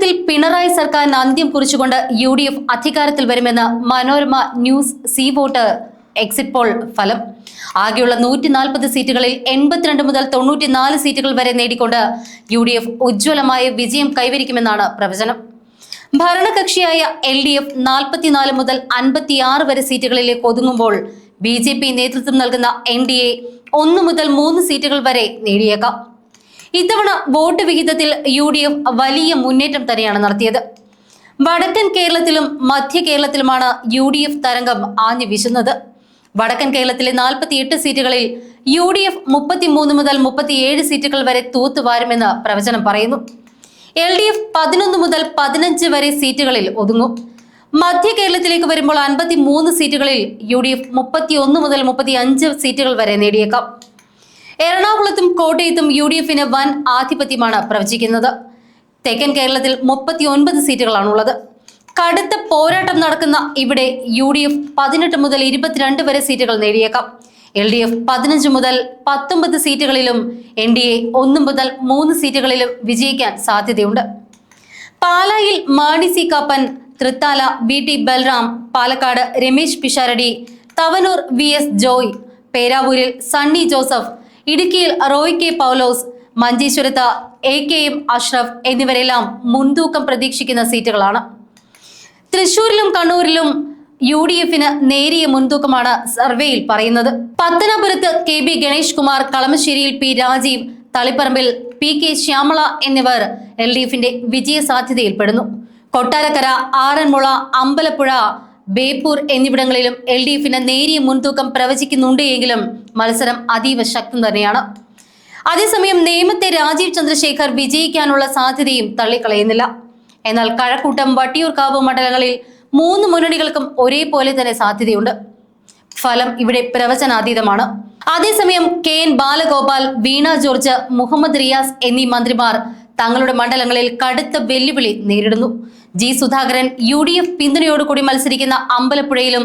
കേരളത്തിൽ പിണറായി സർക്കാരിന് അന്ത്യം കുറിച്ചുകൊണ്ട് UDF അധികാരത്തിൽ വരുമെന്ന് Manorama news C vote exit poll ഫലം. ആകെയുള്ള 140 സീറ്റുകളിൽ 82 മുതൽ 94 സീറ്റുകൾ വരെ നേടിക്കൊണ്ട് UDF ഉജ്ജ്വലമായ വിജയം കൈവരിക്കുമെന്നാണ് പ്രവചനം. ഭരണകക്ഷിയായ LDF 44 മുതൽ 56 വരെ സീറ്റുകളിലേക്ക് ഒതുങ്ങുമ്പോൾ BJP നേതൃത്വം നൽകുന്ന NDA 1 മുതൽ 3 സീറ്റുകൾ വരെ നേടിയേക്കാം. ഇത്തവണ വോട്ട് വിഹിതത്തിൽ UDF വലിയ മുന്നേറ്റം തന്നെയാണ് നടത്തിയത്. വടക്കൻ കേരളത്തിലും മധ്യ കേരളത്തിലുമാണ് UDF തരംഗം ആഞ്ഞു വീശുന്നത്. വടക്കൻ കേരളത്തിലെ 48 സീറ്റുകളിൽ UDF 33 മുതൽ 37 സീറ്റുകൾ വരെ തൂത്തുവാരുമെന്ന് പ്രവചനം പറയുന്നു. LDF 11 മുതൽ 15 വരെ സീറ്റുകളിൽ ഒതുങ്ങും. മധ്യ കേരളത്തിലേക്ക് വരുമ്പോൾ 53 സീറ്റുകളിൽ UDF 31 മുതൽ 35 സീറ്റുകൾ വരെ നേടിയേക്കാം. എറണാകുളത്തും കോട്ടയത്തും UDFന് വൻ ആധിപത്യമാണ് പ്രവചിക്കുന്നത്. തെക്കൻ കേരളത്തിൽ 39 സീറ്റുകളാണുള്ളത്. കടുത്ത പോരാട്ടം നടക്കുന്ന ഇവിടെ UDF 18 മുതൽ 22 വരെ സീറ്റുകൾ നേടിയേക്കാം. LDF 15 മുതൽ 19 സീറ്റുകളിലും NDA 1 മുതൽ 3 സീറ്റുകളിലും വിജയിക്കാൻ സാധ്യതയുണ്ട്. പാലായിൽ Mani C Kappan, Thrithala VT Balram, Palakkad Ramesh Pisharody, Thavanur VS Joy, പേരാവൂരിൽ സണ്ണി ജോസഫ്, ഇടുക്കിയിൽ റോയ് കെ പൗലോസ്, മഞ്ചേശ്വരത്ത് AKM അഷ്റഫ് എന്നിവരെല്ലാം മുൻതൂക്കം പ്രതീക്ഷിക്കുന്ന സീറ്റുകളാണ്. തൃശൂരിലും കണ്ണൂരിലും UDFന് നേരിയ മുൻതൂക്കമാണ് സർവേയിൽ പറയുന്നത്. പത്തനാപുരത്ത് KB Ganesh Kumar, കളമശ്ശേരിയിൽ P Rajeev, തളിപ്പറമ്പിൽ PK Shyamala എന്നിവർ LDFന്റെ വിജയ സാധ്യതയിൽപ്പെടുന്നു. കൊട്ടാരക്കര, ആറന്മുള, അമ്പലപ്പുഴ, ബേപ്പൂർ എന്നിവിടങ്ങളിലും LDFന് നേരിയ മുൻതൂക്കം പ്രവചിക്കുന്നുണ്ട് എങ്കിലും മത്സരം അതീവ ശക്തം തന്നെയാണ്. അതേസമയം നേമത്തെ രാജീവ് ചന്ദ്രശേഖർ വിജയിക്കാനുള്ള സാധ്യതയും തള്ളിക്കളയുന്നില്ല. എന്നാൽ കഴക്കൂട്ടം, വട്ടിയൂർക്കാവ് മണ്ഡലങ്ങളിൽ 3 മുന്നണികൾക്കും ഒരേപോലെ തന്നെ സാധ്യതയുണ്ട്. ഫലം ഇവിടെ പ്രവചനാതീതമാണ്. അതേസമയം KN ബാലഗോപാൽ, വീണ ജോർജ്, മുഹമ്മദ് റിയാസ് എന്നീ മന്ത്രിമാർ തങ്ങളുടെ മണ്ഡലങ്ങളിൽ കടുത്ത വെല്ലുവിളി നേരിടുന്നു. G സുധാകരൻ UDF പിന്തുണയോടുകൂടി മത്സരിക്കുന്ന അമ്പലപ്പുഴയിലും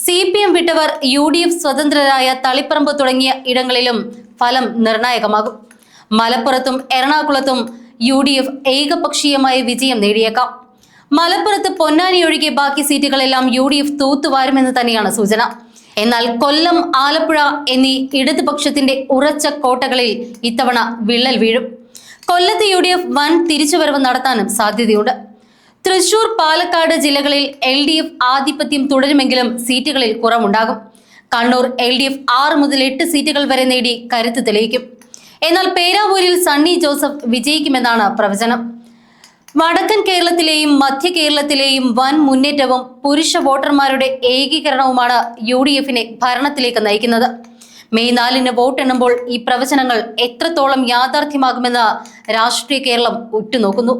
CPM വിട്ടവർ UDF സ്വതന്ത്രരായ തളിപ്പറമ്പ് തുടങ്ങിയ ഇടങ്ങളിലും ഫലം നിർണായകമാകും. മലപ്പുറത്തും എറണാകുളത്തും UDF ഏകപക്ഷീയമായ വിജയം നേടിയേക്കാം. മലപ്പുറത്ത് പൊന്നാനി ഒഴികെ ബാക്കി സീറ്റുകളെല്ലാം UDF തൂത്തുവാരുമെന്ന് തന്നെയാണ് സൂചന. എന്നാൽ കൊല്ലം, ആലപ്പുഴ എന്നീ ഇടതുപക്ഷത്തിന്റെ ഉറച്ച കോട്ടകളിൽ ഇത്തവണ വിള്ളൽ വീഴും. കൊല്ലത്ത് UDF വൻ തിരിച്ചുവരവ് നടത്താനും സാധ്യതയുണ്ട്. തൃശൂർ, പാലക്കാട് ജില്ലകളിൽ LDF ആധിപത്യം തുടരുമെങ്കിലും സീറ്റുകളിൽ കുറവുണ്ടാകും. കണ്ണൂർ LDF 6 മുതൽ 8 സീറ്റുകൾ വരെ നേടി കരുത്ത് തെളിയിക്കും. എന്നാൽ പേരാവൂരിൽ സണ്ണി ജോസഫ് വിജയിക്കുമെന്നാണ് പ്രവചനം. വടക്കൻ കേരളത്തിലെയും മധ്യ കേരളത്തിലെയും വൻ മുന്നേറ്റവും പുരുഷ വോട്ടർമാരുടെ ഏകീകരണവുമാണ് UDFനെ ഭരണത്തിലേക്ക് നയിക്കുന്നത്. മെയ് 4-ന് വോട്ടെണ്ണുമ്പോൾ ഈ പ്രവചനങ്ങൾ എത്രത്തോളം യാഥാർത്ഥ്യമാകുമെന്ന് രാഷ്ട്രീയ കേരളം ഉറ്റുനോക്കുന്നു.